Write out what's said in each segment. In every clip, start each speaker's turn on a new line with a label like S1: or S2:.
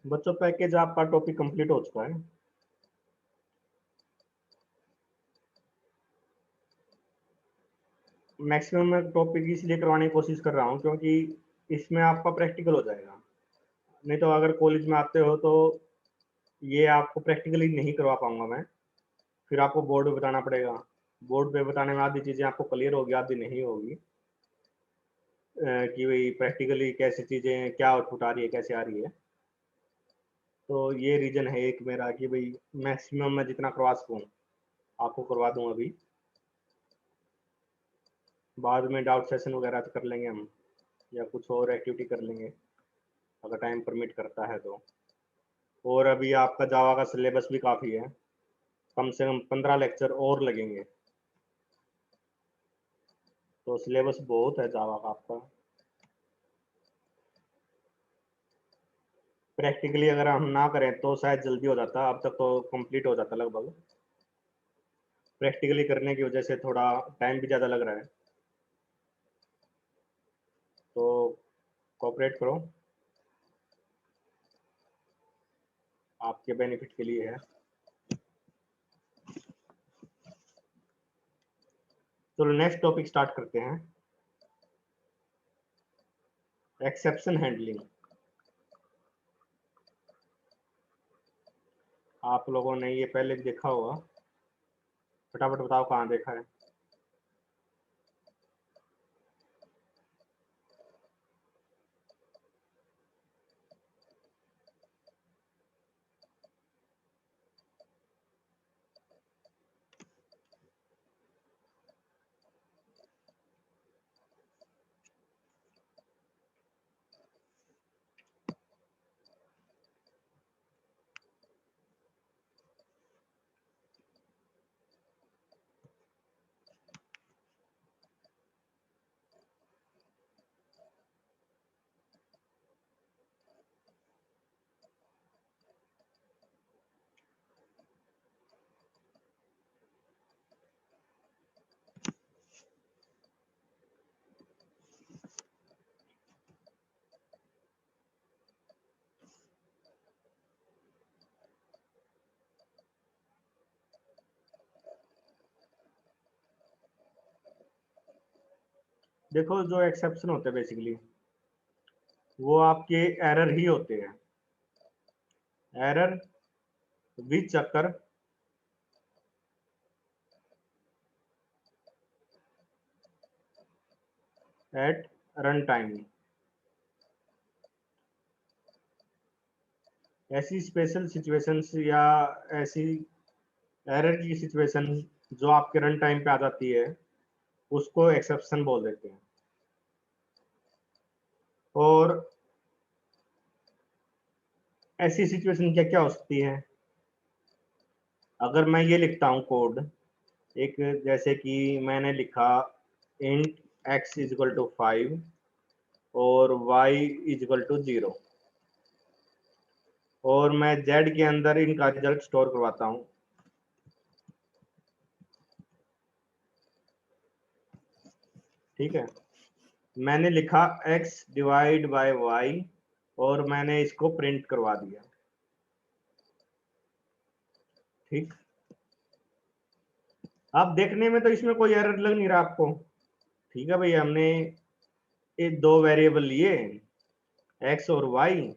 S1: बच्चों पैकेज आपका topic complete हो चुका है। मैक्सिमम मैं टॉपिक इसलिए करवाने की कोशिश कर रहा हूँ क्योंकि इसमें आपका प्रैक्टिकल हो जाएगा। नहीं तो अगर कॉलेज में आते हो तो ये आपको प्रैक्टिकली नहीं करवा पाऊंगा मैं, फिर आपको बोर्ड पे बताना पड़ेगा। बोर्ड पे बताने में आधी चीज़ें आपको क्लियर होगी, आधी नहीं होगी। कि भाई प्रैक्टिकली कैसी चीज़ें, क्या आउटपुट आ रही है, कैसे आ रही है। तो ये रीज़न है एक मेरा कि भाई मैक्सिमम मैं जितना करवा सकूँ आपको करवा दूँ अभी। बाद में डाउट सेशन वगैरह तो कर लेंगे हम, या कुछ और एक्टिविटी कर लेंगे अगर टाइम परमिट करता है तो। और अभी आपका जावा का सिलेबस भी काफ़ी है, कम से कम 15 लेक्चर और लगेंगे, तो सिलेबस बहुत है जावा का आपका। प्रैक्टिकली अगर हम ना करें तो शायद जल्दी हो जाता, अब तक तो कंप्लीट हो जाता लगभग। प्रैक्टिकली करने की वजह से थोड़ा टाइम भी ज़्यादा लग रहा है, तो कोऑपरेट करो, आपके बेनिफिट के लिए है। चलो नेक्स्ट टॉपिक स्टार्ट करते हैं, एक्सेप्शन हैंडलिंग। आप लोगों ने ये पहले भी देखा होगा, फटाफट बताओ कहाँ देखा है। देखो जो एक्सेप्शन होते हैं बेसिकली वो आपके एरर ही होते हैं, error which occur at run time. ऐसी स्पेशल सिचुएशंस या ऐसी एरर की सिचुएशन जो आपके रन टाइम पे आ जाती है उसको एक्सेप्शन बोल देते हैं। और ऐसी सिचुएशन क्या क्या हो सकती है, अगर मैं ये लिखता हूँ कोड एक, जैसे कि मैंने लिखा int x is equal to 5 और y इज इक्वल टू 0, और मैं z के अंदर इनका रिजल्ट स्टोर करवाता हूँ। ठीक है, मैंने लिखा x डिवाइड बाय y और मैंने इसको प्रिंट करवा दिया। ठीक, अब देखने में तो इसमें कोई एरर लग नहीं रहा आपको। ठीक है भाई, हमने ये दो वेरिएबल लिए x और y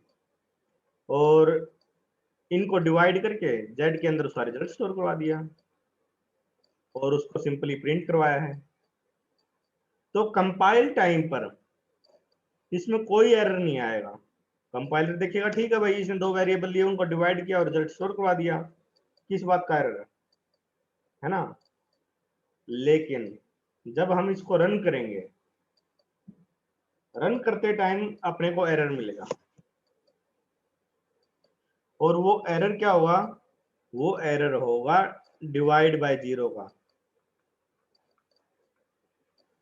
S1: और इनको डिवाइड करके z के अंदर उसका रिजल्ट स्टोर करवा दिया और उसको सिंपली प्रिंट करवाया है। तो कंपाइल टाइम पर इसमें कोई एरर नहीं आएगा। कंपाइलर देखिएगा ठीक है भाई इसने दो वेरिएबल लिए, उनको डिवाइड किया और रिजल्ट स्टोर करवा दिया, किस बात का एरर है ना। लेकिन जब हम इसको रन करेंगे, रन करते टाइम अपने को एरर मिलेगा, और वो एरर क्या होगा, वो एरर होगा डिवाइड बाय जीरो का,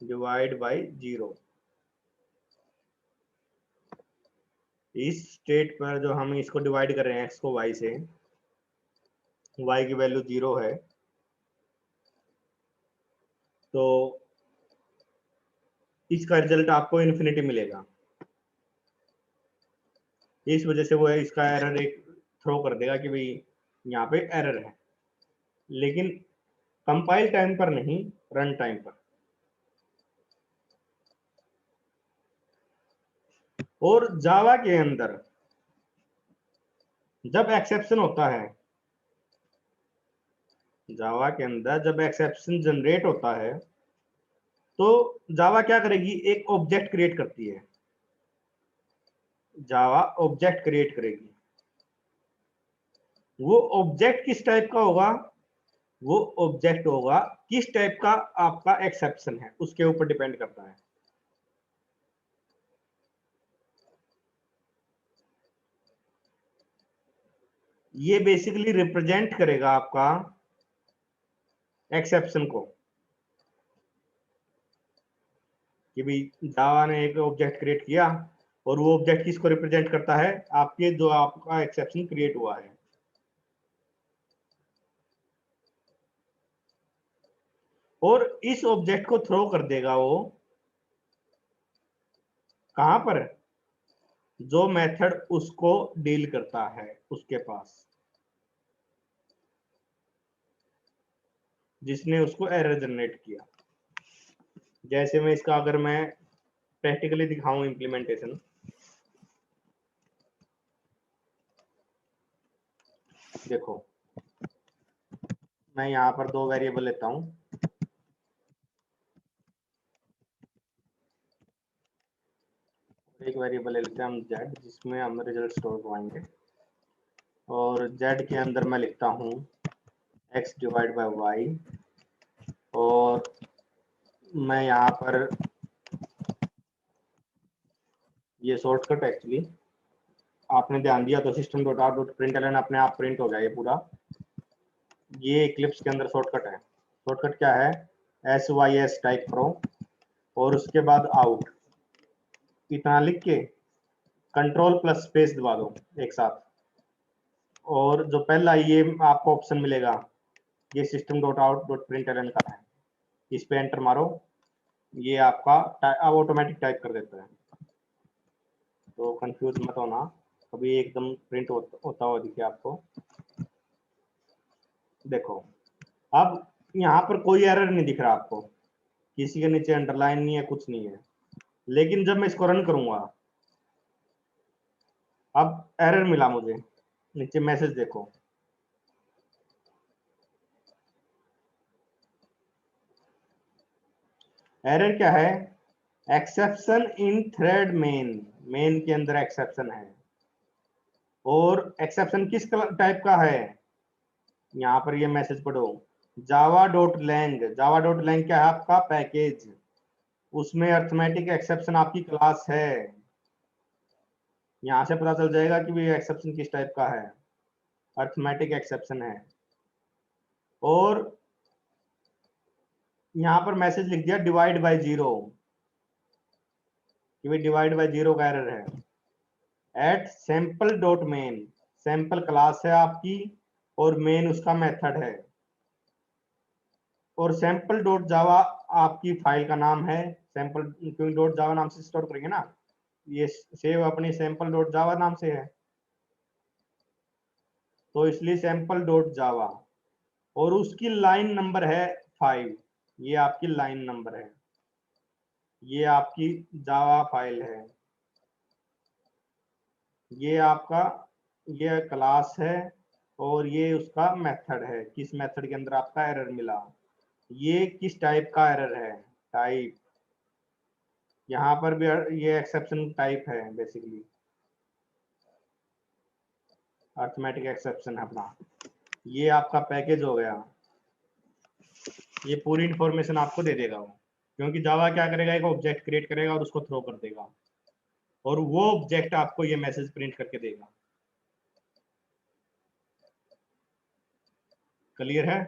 S1: डिवाइड बाय जीरो। इस स्टेट पर जो हम इसको डिवाइड कर रहे हैं x को y से, y की वैल्यू 0 है, तो इसका रिजल्ट आपको इन्फिनिटी मिलेगा। इस वजह से वो इसका एरर एक थ्रो कर देगा कि भाई यहाँ पे एरर है, लेकिन कंपाइल टाइम पर नहीं, रन टाइम पर। और जावा के अंदर जब एक्सेप्शन होता है, जावा के अंदर जब एक्सेप्शन जनरेट होता है तो जावा क्या करेगी, एक ऑब्जेक्ट क्रिएट करती है। जावा ऑब्जेक्ट क्रिएट करेगी। वो ऑब्जेक्ट किस टाइप का होगा, वो ऑब्जेक्ट होगा किस टाइप का आपका एक्सेप्शन है, उसके ऊपर डिपेंड करता है। ये बेसिकली रिप्रेजेंट करेगा आपका एक्सेप्शन को, कि भाई जावा ने एक ऑब्जेक्ट क्रिएट किया और वो ऑब्जेक्ट किसको रिप्रेजेंट करता है, आपके जो आपका एक्सेप्शन क्रिएट हुआ है। और इस ऑब्जेक्ट को थ्रो कर देगा वो कहां पर, जो मेथड उसको डील करता है उसके पास, जिसने उसको एरर जनरेट किया। जैसे मैं इसका अगर मैं प्रैक्टिकली दिखाऊं इंप्लीमेंटेशन, देखो मैं यहाँ पर दो वेरिएबल लेता हूं, एक वेरिएबल ले लेते हैं हम z, जिसमें हम रिजल्ट स्टोर करवाएंगे। और z के अंदर मैं लिखता हूँ x डिवाइड बाय y, और मैं यहाँ पर ये शॉर्टकट एक्चुअली आपने ध्यान दिया तो system dot out dot println अपने आप प्रिंट हो जाए पूरा। ये इक्लिप्स के अंदर शॉर्टकट है। शॉर्टकट क्या है, sys टाइप करो और उसके बाद आउट इतना लिख के कंट्रोल प्लस स्पेस दबा दो एक साथ। और जो पहला ये आपको ऑप्शन मिलेगा, ये system dot out dot println का है, इस पे एंटर मारो, ये आपका ऑटोमेटिक टाइप कर देता है। तो कंफ्यूज मत होना, कभी एकदम प्रिंट होता हुआ दिखे आपको। देखो अब यहाँ पर कोई एरर नहीं दिख रहा आपको, किसी के नीचे अंडरलाइन नहीं है, कुछ नहीं है। लेकिन जब मैं इसको रन करूंगा, अब एरर मिला मुझे, नीचे मैसेज देखो, एरर क्या है, exception in thread main, main के अंदर एक्सेप्शन है। और एक्सेप्शन किस टाइप का है, यहाँ पर ये मैसेज पढ़ो, Java dot lang, Java dot lang क्या है, आपका पैकेज, उसमें अर्थमेटिक एक्सेप्शन आपकी क्लास है। यहाँ से पता चल जाएगा कि ये एक्सेप्शन किस टाइप का है, अर्थमेटिक एक्सेप्शन है। और यहाँ पर मैसेज लिख दिया डिवाइड बाय जीरो, कि भाई डिवाइड बाय जीरो का एरर है। At sample dot main, sample class है आपकी और मेन उसका मेथड है। और सैंपल डॉट जावा आपकी फाइल का नाम है, सैंपल क्योंकि डॉट जावा नाम से स्टोर करेंगे ना, ये सेव अपनी सैंपल डॉट जावा नाम से है, तो इसलिए सैंपल डॉट जावा। और उसकी लाइन नंबर है 5, ये आपकी लाइन नंबर है, ये आपकी जावा फाइल है, ये आपका ये क्लास है, और ये उसका मेथड है, किस मेथड के अंदर आपका एरर मिला, ये किस टाइप का एरर है, टाइप। यहाँ पर भी ये एक्सेप्शन टाइप है बेसिकली, अर्थमेटिक एक्सेप्शन है अपना। ये आपका पैकेज हो गया, ये पूरी इंफॉर्मेशन आपको दे देगा वो, क्योंकि जावा क्या करेगा, एक ऑब्जेक्ट क्रिएट करेगा और उसको थ्रो कर देगा, और वो ऑब्जेक्ट आपको ये मैसेज प्रिंट करके देगा। क्लियर है।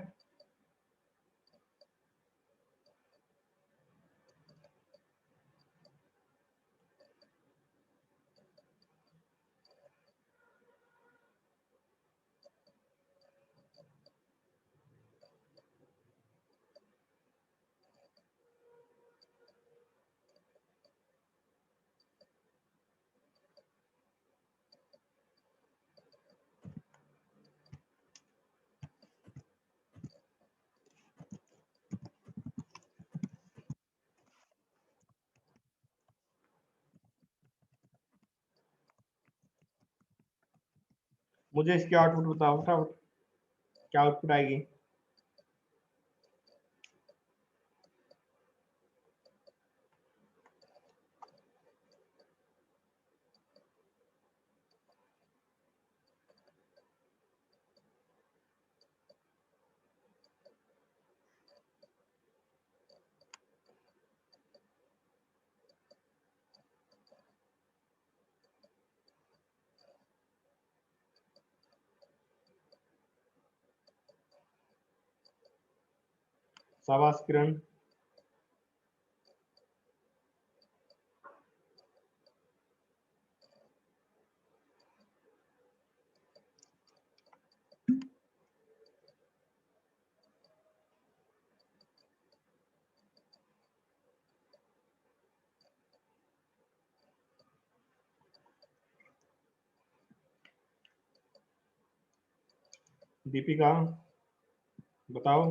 S1: मुझे इसकी आउटपुट बताओ फटाफट, क्या आउटपुट आएगी। शाबाश किरण। दीपिका बताओ।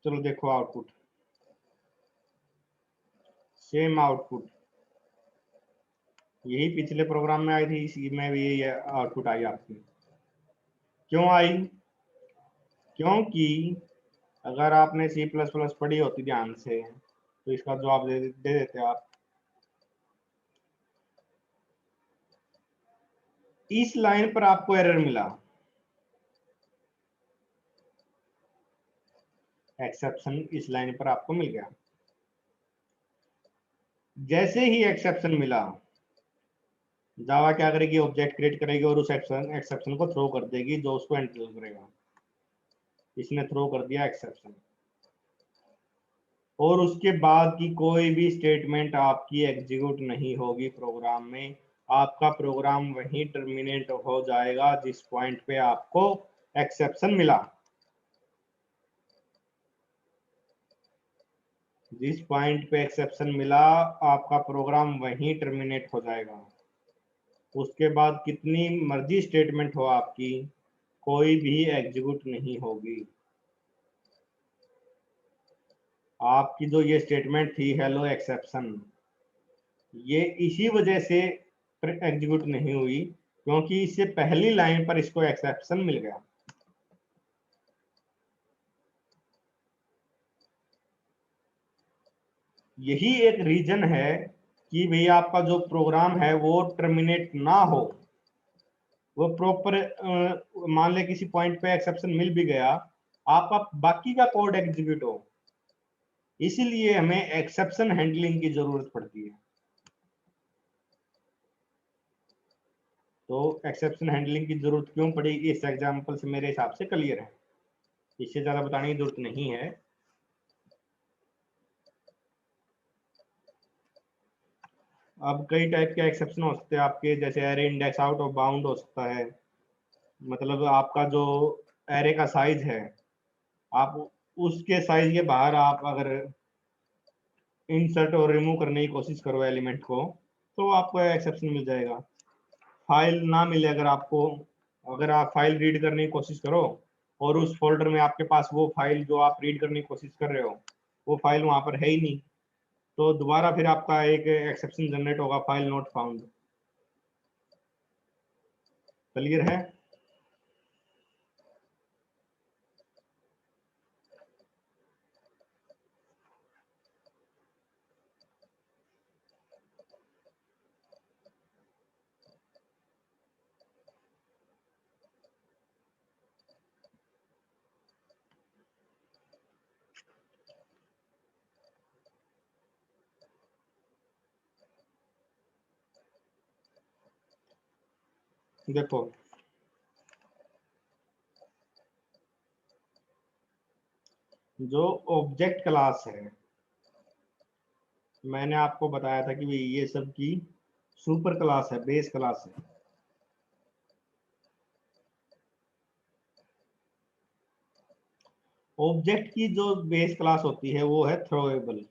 S1: चलो देखो आउटपुट, सेम आउटपुट यही पिछले प्रोग्राम में आई थी, इसी में भी यही आउटपुट आई आपकी। क्यों आई? क्योंकि अगर आपने सी प्लस प्लस पढ़ी होती ध्यान से तो इसका जवाब दे देते आप। इस लाइन पर आपको एरर मिला, एक्सेप्शन इस लाइन पर आपको मिल गया। जैसे ही एक्सेप्शन मिला, जावा क्या करेगी, ऑब्जेक्ट क्रिएट करेगी और उस एक्सेप्शन को थ्रो कर देगी जो उसको हैंडल करेगा। इसने थ्रो कर दिया एक्सेप्शन, और उसके बाद की कोई भी स्टेटमेंट आपकी एग्जीक्यूट नहीं होगी प्रोग्राम में। आपका प्रोग्राम वहीं टर्मिनेट हो जाएगा जिस पॉइंट पे आपको एक्सेप्शन मिला। जिस पॉइंट पे एक्सेप्शन मिला आपका प्रोग्राम वहीं टर्मिनेट हो जाएगा। उसके बाद कितनी मर्जी स्टेटमेंट हो आपकी, कोई भी एग्जीक्यूट नहीं होगी। आपकी जो ये स्टेटमेंट थी हेलो एक्सेप्शन, ये इसी वजह से एग्जीक्यूट नहीं हुई क्योंकि इससे पहली लाइन पर इसको एक्सेप्शन मिल गया। यही एक रीजन है कि भैया आपका जो प्रोग्राम है वो टर्मिनेट ना हो, वो प्रॉपर मान ले किसी पॉइंट पे एक्सेप्शन मिल भी गया, आपका बाकी का कोड एग्जीक्यूट हो। इसीलिए हमें एक्सेप्शन हैंडलिंग की जरूरत पड़ती है। तो एक्सेप्शन हैंडलिंग की जरूरत क्यों पड़ी इस एग्जांपल से मेरे हिसाब से क्लियर है, इससे ज्यादा बताने की जरूरत नहीं है। अब कई टाइप के एक्सेप्शन हो सकते हैं आपके, जैसे array index out of bound हो सकता है। मतलब आपका जो एरे का साइज है, आप उसके साइज के बाहर आप अगर इंसर्ट और रिमूव करने की कोशिश करो एलिमेंट को, तो आपको एक्सेप्शन मिल जाएगा। फाइल ना मिले अगर आपको, अगर आप फाइल रीड करने की कोशिश करो और उस फोल्डर में आपके पास वो फाइल जो आप रीड करने की कोशिश कर रहे हो वो फाइल वहां पर है ही नहीं, तो दोबारा फिर आपका एक एक्सेप्शन जनरेट होगा, फाइल नॉट फाउंड। क्लियर है? देखो जो ऑब्जेक्ट क्लास है, मैंने आपको बताया था कि ये सब की सुपर क्लास है, बेस क्लास है। ऑब्जेक्ट की जो बेस क्लास होती है वो है थ्रोएबल,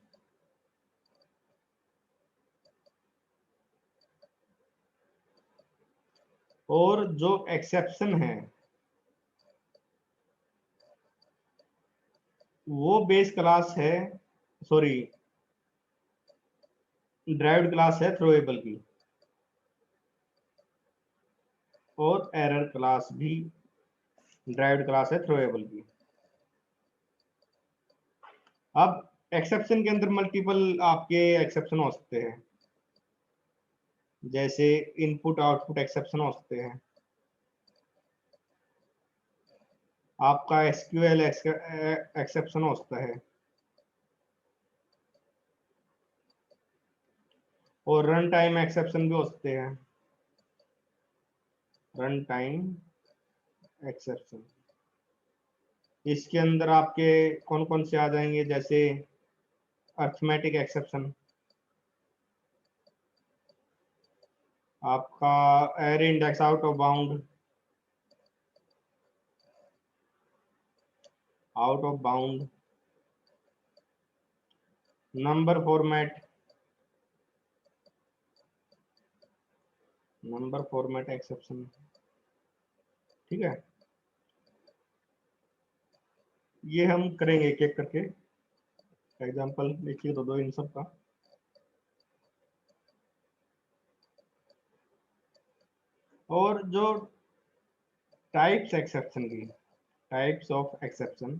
S1: और जो एक्सेप्शन है वो बेस क्लास है, सॉरी ड्राइव्ड क्लास है थ्रोएबल की, और एरर क्लास भी ड्राइव्ड क्लास है थ्रोएबल की। अब एक्सेप्शन के अंदर मल्टीपल आपके एक्सेप्शन हो सकते हैं, जैसे इनपुट आउटपुट एक्सेप्शन हो सकते हैं, आपका एसक्यूएल एक्सेप्शन हो सकता है, और रन टाइम एक्सेप्शन भी हो सकते हैं, रन टाइम एक्सेप्शन। इसके अंदर आपके कौन कौन से आ जाएंगे, जैसे अर्थमेटिक एक्सेप्शन, आपका array index out of bound, number format exception. ठीक है, ये हम करेंगे एक एक करके एग्जांपल देखिए दो इन सब का। और जो टाइप्स एक्सेप्शन की, टाइप्स ऑफ एक्सेप्शन,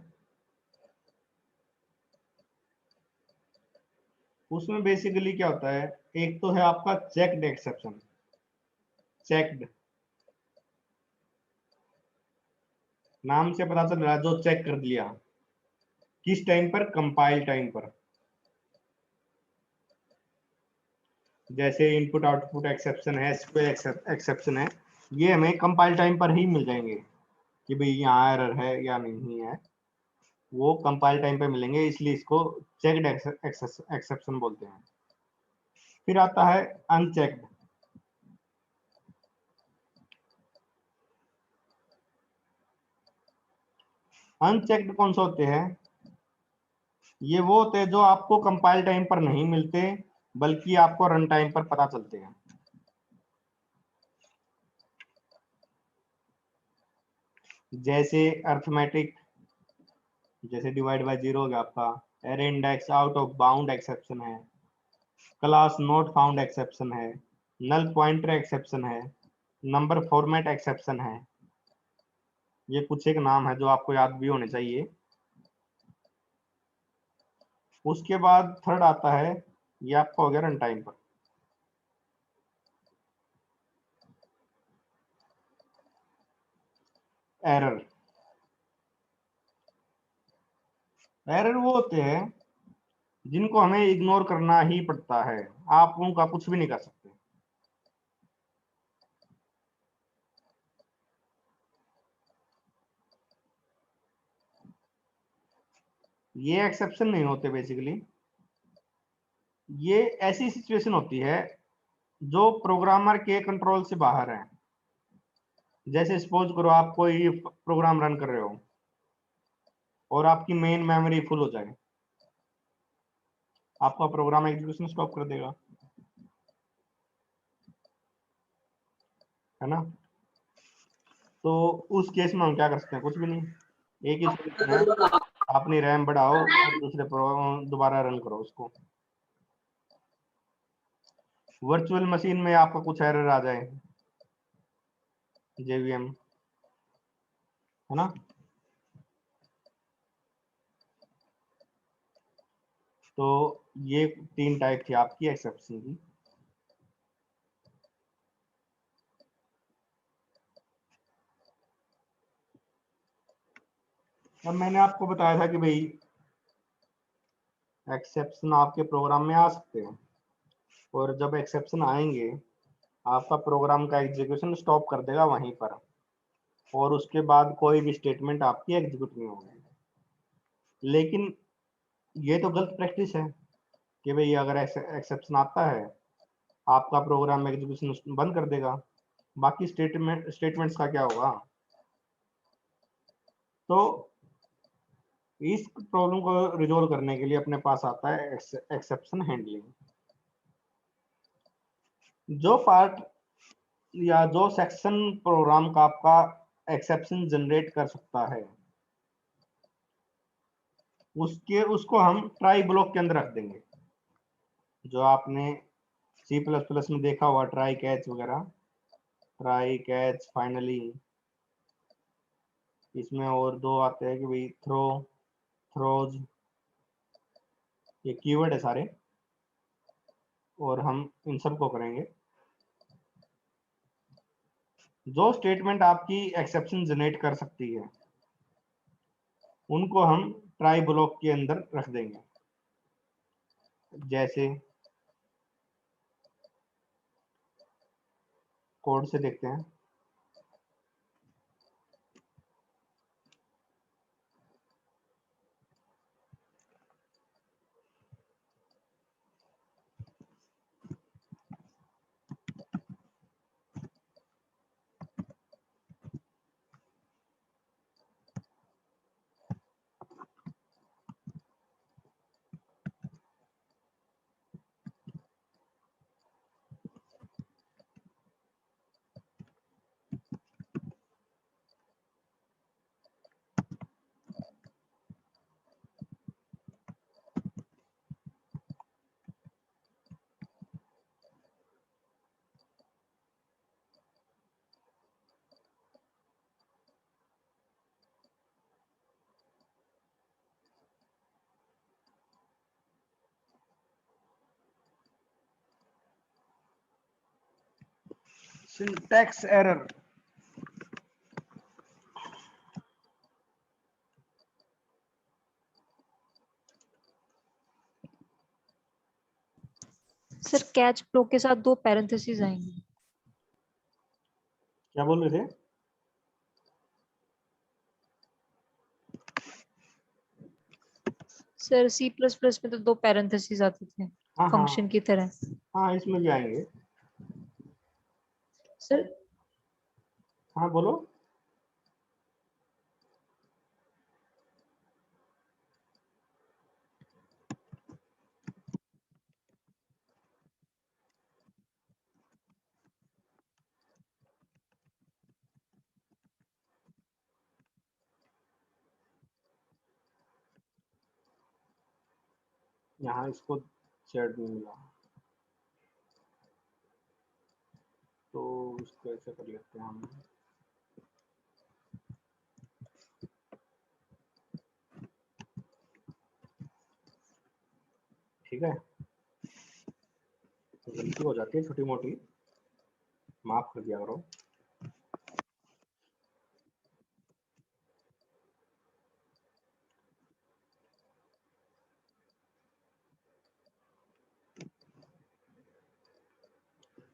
S1: उसमें बेसिकली क्या होता है, एक तो है आपका चेक्ड एक्सेप्शन। चेक्ड नाम से पता चल रहा है, जो चेक कर दिया, किस टाइम पर, कंपाइल टाइम पर। जैसे इनपुट आउटपुट एक्सेप्शन है, एसक्यूएल एक्सेप्शन है, ये हमें कंपाइल टाइम पर ही मिल जाएंगे कि भाई यहाँ एरर है या नहीं है, वो कंपाइल टाइम पे मिलेंगे, इसलिए इसको चेक्ड एक्सेप्शन बोलते हैं। फिर आता है अनचेक्ड। अनचेक्ड कौन से होते हैं, ये वो होते हैं जो आपको कंपाइल टाइम पर नहीं मिलते, बल्कि आपको रन टाइम पर पता चलते हैं। जैसे अर्थमेटिक, जैसे डिवाइड बाय जीरो हो गया आपका, array index out of bound exception है, क्लास नॉट फाउंड एक्सेप्शन है, नल पॉइंटर एक्सेप्शन है, नंबर फॉर्मेट एक्सेप्शन है। ये कुछ एक नाम है जो आपको याद भी होने चाहिए। उसके बाद थर्ड आता है, ये आपका हो गया रन टाइम पर। एरर, एरर वो होते हैं जिनको हमें इग्नोर करना ही पड़ता है, आप उनका कुछ भी नहीं कर सकते। ये एक्सेप्शन नहीं होते बेसिकली, ये ऐसी सिचुएशन होती है जो प्रोग्रामर के कंट्रोल से बाहर है। जैसे सपोज करो आप कोई प्रोग्राम रन कर रहे हो और आपकी मेन मेमोरी फुल हो जाए, आपका प्रोग्राम एग्जीक्यूशन स्टॉप कर देगा, है ना। तो उस केस में हम क्या कर सकते हैं, कुछ भी नहीं। एक ही सॉल्यूशन है, अपनी रैम बढ़ाओ और दूसरे प्रोग्राम दोबारा रन करो उसको। वर्चुअल मशीन में आपका कुछ एरर आ जाए, जेवीएम, है ना, तो ये तीन टाइप थी आपकी एक्सेप्शन की। अब मैंने आपको बताया था कि भाई एक्सेप्शन आपके प्रोग्राम में आ सकते हैं, और जब एक्सेप्शन आएंगे आपका प्रोग्राम का एग्जीक्यूशन स्टॉप कर देगा वहीं पर, और उसके बाद कोई भी स्टेटमेंट आपकी एग्जीक्यूट नहीं होगी। लेकिन ये तो गलत प्रैक्टिस है कि भाई अगर एक्सेप्शन आता है आपका प्रोग्राम एग्जीक्यूशन बंद कर देगा, बाकी स्टेटमेंट्स का क्या होगा। तो इस प्रॉब्लम को रिजोल्व करने के लिए अपने पास आता है एक्सेप्शन हैंडलिंग। जो पार्ट या जो सेक्शन प्रोग्राम का आपका एक्सेप्शन जनरेट कर सकता है, उसको हम ट्राई ब्लॉक के अंदर रख देंगे। जो आपने C++ में देखा हुआ ट्राई कैच वगैरह, ट्राई कैच फाइनली, इसमें और दो आते हैं कि भाई थ्रो, थ्रोज, ये कीवर्ड है सारे, और हम इन सबको करेंगे। जो स्टेटमेंट आपकी एक्सेप्शन जनरेट कर सकती है उनको हम ट्राई ब्लॉक के अंदर रख देंगे। जैसे कोड से देखते हैं। Syntax error,
S2: sir catch block के साथ 2 पैरेंथेसिस आएंगे।
S1: क्या बोल रहे थे?
S2: सर C++ में तो 2 पैरेंथेसिस आते थे
S1: हाँ हाँ
S2: फंक्शन की तरह।
S1: हाँ, इसमें भी आएंगे।
S2: सर
S1: हाँ बोलो। यहाँ इसको शेड नहीं मिला तो इसको ऐसे कर लेते हैं हम। ठीक है, तो गलती हो जाती है छोटी मोटी, माफ कर दिया करो।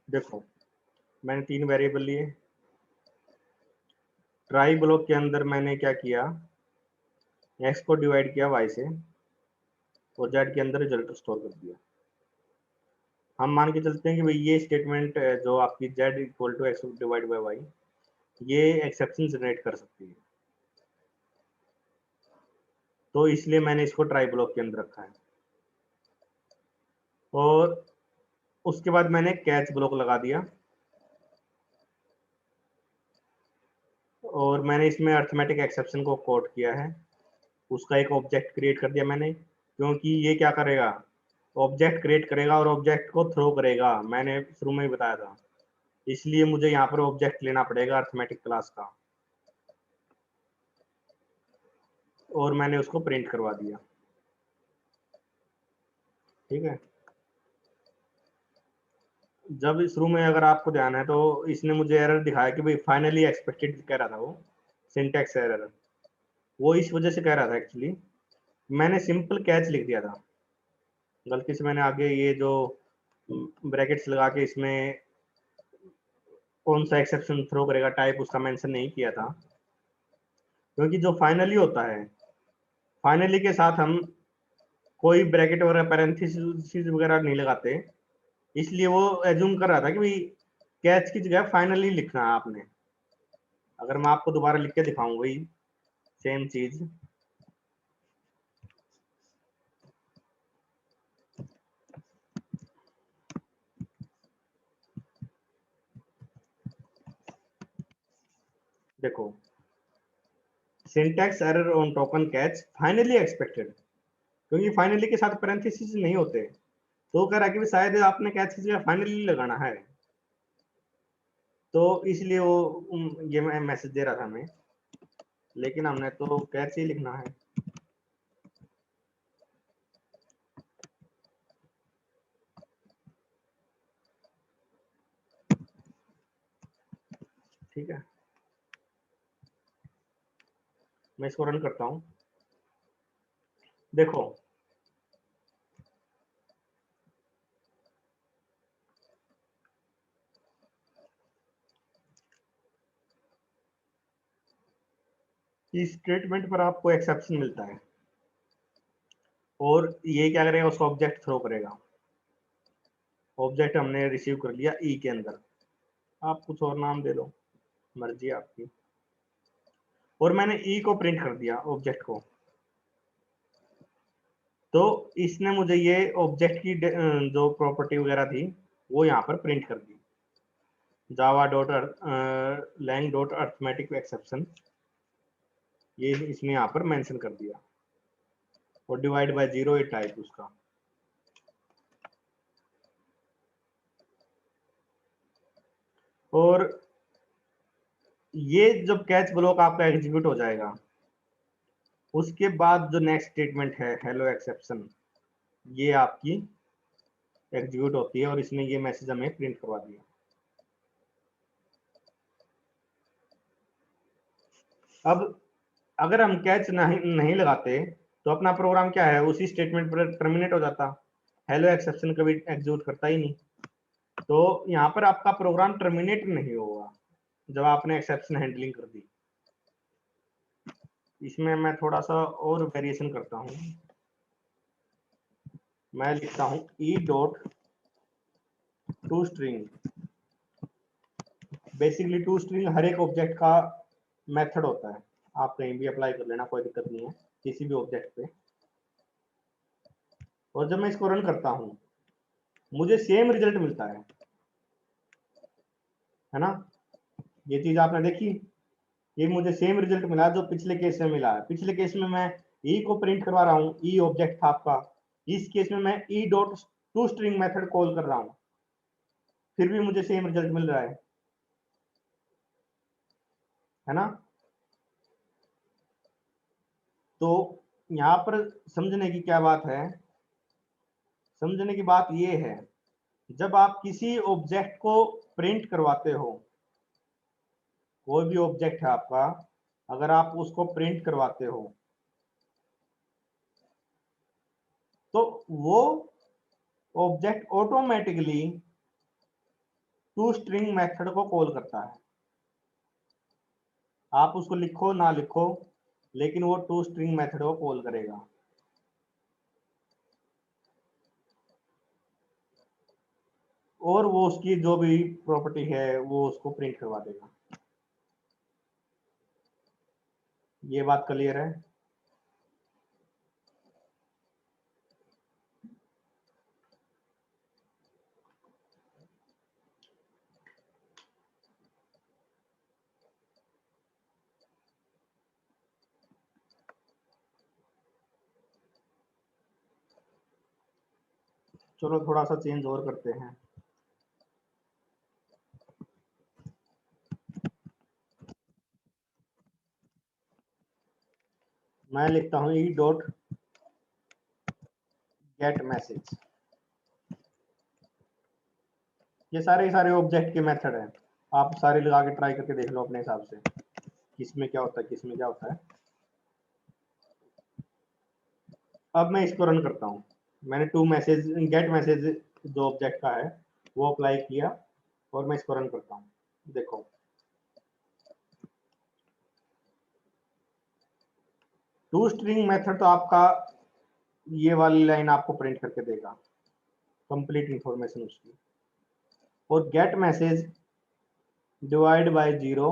S1: देखो मैंने 3 वेरिएबल लिए। ट्राई ब्लॉक के अंदर मैंने क्या किया, x को डिवाइड किया y से और z के अंदर रिजल्ट स्टोर कर दिया। हम मान के चलते हैं कि भाई ये स्टेटमेंट जो आपकी z equal to x divide by y, ये एक्सेप्शन जनरेट कर सकती है, तो इसलिए मैंने इसको ट्राई ब्लॉक के अंदर रखा है। और उसके बाद मैंने कैच ब्लॉक लगा दिया और मैंने इसमें अर्थमेटिक एक्सेप्शन को कोड किया है। उसका एक ऑब्जेक्ट क्रिएट कर दिया मैंने, क्योंकि ये क्या करेगा, ऑब्जेक्ट क्रिएट करेगा और ऑब्जेक्ट को थ्रो करेगा, मैंने शुरू में ही बताया था। इसलिए मुझे यहाँ पर ऑब्जेक्ट लेना पड़ेगा अर्थमेटिक क्लास का, और मैंने उसको प्रिंट करवा दिया। ठीक है, जब शुरू में अगर आपको ध्यान है तो इसने मुझे एरर दिखाया कि भाई फाइनली एक्सपेक्टेड कह रहा था, वो सिंटैक्स एरर, वो इस वजह से कह रहा था। एक्चुअली मैंने सिंपल कैच लिख दिया था, गलती से मैंने आगे ये जो ब्रैकेट्स लगा के इसमें कौन सा एक्सेप्शन थ्रो करेगा टाइप उसका मेंशन नहीं किया था, क्योंकि जो फाइनली होता है, फाइनली के साथ हम कोई ब्रैकेट वगैरह पैरेंथेसिस वगैरह नहीं लगाते, इसलिए वो एज्यूम कर रहा था कि भाई कैच की जगह फाइनली लिखना है आपने। अगर मैं आपको दोबारा लिख के दिखाऊं वही सेम चीज, देखो, syntax error on token catch finally expected, क्योंकि फाइनली के साथ पैरेंथेसिस नहीं होते, तो वो कह रहा है कि शायद आपने कैच की जगह फाइनली लगाना है, तो इसलिए वो ये मैसेज दे रहा था हमें, लेकिन हमने तो कैच ही लिखना है। ठीक है, मैं इसको रन करता हूँ। देखो इस स्टेटमेंट पर आपको एक्सेप्शन मिलता है, और ये क्या करेगा, उसका ऑब्जेक्ट थ्रो करेगा। ऑब्जेक्ट हमने रिसीव कर लिया ई के अंदर, आप कुछ और नाम दे दो, मर्जी आपकी, और मैंने ई को प्रिंट कर दिया ऑब्जेक्ट को। तो इसने मुझे ये ऑब्जेक्ट की जो प्रॉपर्टी वगैरह थी वो यहाँ पर प्रिंट कर दी, Java dot lang dot arithmetic exception, ये इसने यहाँ पर मेंशन कर दिया, और डिवाइड बाय 0 ये टाइप उसका। और ये जब कैच ब्लॉक आपका एग्जीक्यूट हो जाएगा, उसके बाद जो नेक्स्ट स्टेटमेंट है हेलो एक्सेप्शन, ये आपकी एग्जीक्यूट होती है, और इसने ये मैसेज हमें प्रिंट करवा दिया। अब अगर हम कैच नहीं लगाते तो अपना प्रोग्राम क्या है, उसी स्टेटमेंट पर टर्मिनेट हो जाता, हेलो एक्सेप्शन कभी एग्जीक्यूट करता ही नहीं। तो यहाँ पर आपका प्रोग्राम टर्मिनेट नहीं होगा जब आपने एक्सेप्शन हैंडलिंग कर दी। इसमें मैं थोड़ा सा और वेरिएशन करता हूँ, मैं लिखता हूँ E dot to string. Basically to string हर एक ऑब्जेक्ट का मेथड होता है, आप कहीं भी अप्लाई कर लेना, कोई दिक्कत नहीं है किसी भी ऑब्जेक्ट पे। और जब मैं इसको रन करता हूँ मुझे सेम रिजल्ट मिलता है ना, ये चीज आपने देखी, ये मुझे सेम रिजल्ट मिला जो पिछले केस में मिला है। पिछले केस में मैं ई को प्रिंट करवा रहा हूँ, ई ऑब्जेक्ट था आपका, इस केस में मैं ई dot to string method call कर रहा हूँ, फिर भी मुझे सेम रिजल्ट मिल रहा है ना। तो यहाँ पर समझने की क्या बात है, समझने की बात ये है, जब आप किसी ऑब्जेक्ट को प्रिंट करवाते हो, कोई भी ऑब्जेक्ट है आपका, अगर आप उसको प्रिंट करवाते हो तो वो object automatically to string method को कॉल करता है। आप उसको लिखो ना लिखो, लेकिन वो टू स्ट्रिंग मेथड को कॉल करेगा। और वो उसकी जो भी प्रॉपर्टी है वो उसको प्रिंट करवा देगा। ये बात क्लियर है। चलो थोड़ा सा चेंज और करते हैं। मैं लिखता हूँ ई डॉट गेट मैसेज। ये सारे ऑब्जेक्ट के मेथड हैं, आप सारे लगा के ट्राई करके देख लो अपने हिसाब से किसमें क्या होता है, किसमें क्या होता है। अब मैं इसको रन करता हूँ, मैंने टू मैसेज गेट मैसेज जो ऑब्जेक्ट का है वो अप्लाई किया, और मैं इसको रन करता हूँ। देखो टू स्ट्रिंग मेथड तो आपका ये वाली लाइन आपको प्रिंट करके देगा, कंप्लीट इंफॉर्मेशन उसकी। और गेट मैसेज डिवाइड बाय 0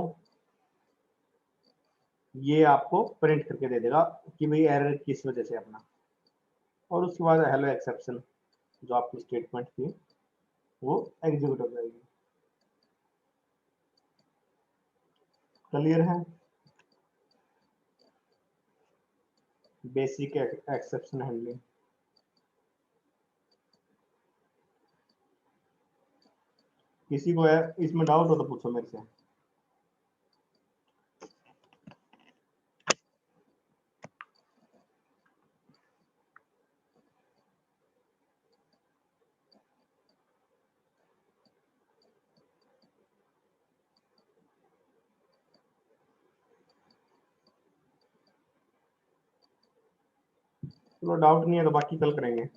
S1: ये आपको प्रिंट करके दे देगा कि भाई एरर किस वजह से अपना। और उसके बाद हेलो एक्सेप्शन जो आपकी स्टेटमेंट थी वो एग्जीक्यूट हो जाएगी। क्लियर है, बेसिक एक्सेप्शन हैंडलिंग। किसी को है इसमें डाउट हो तो पूछो मेरे से। चलो डाउट नहीं है तो बाकी कल करेंगे।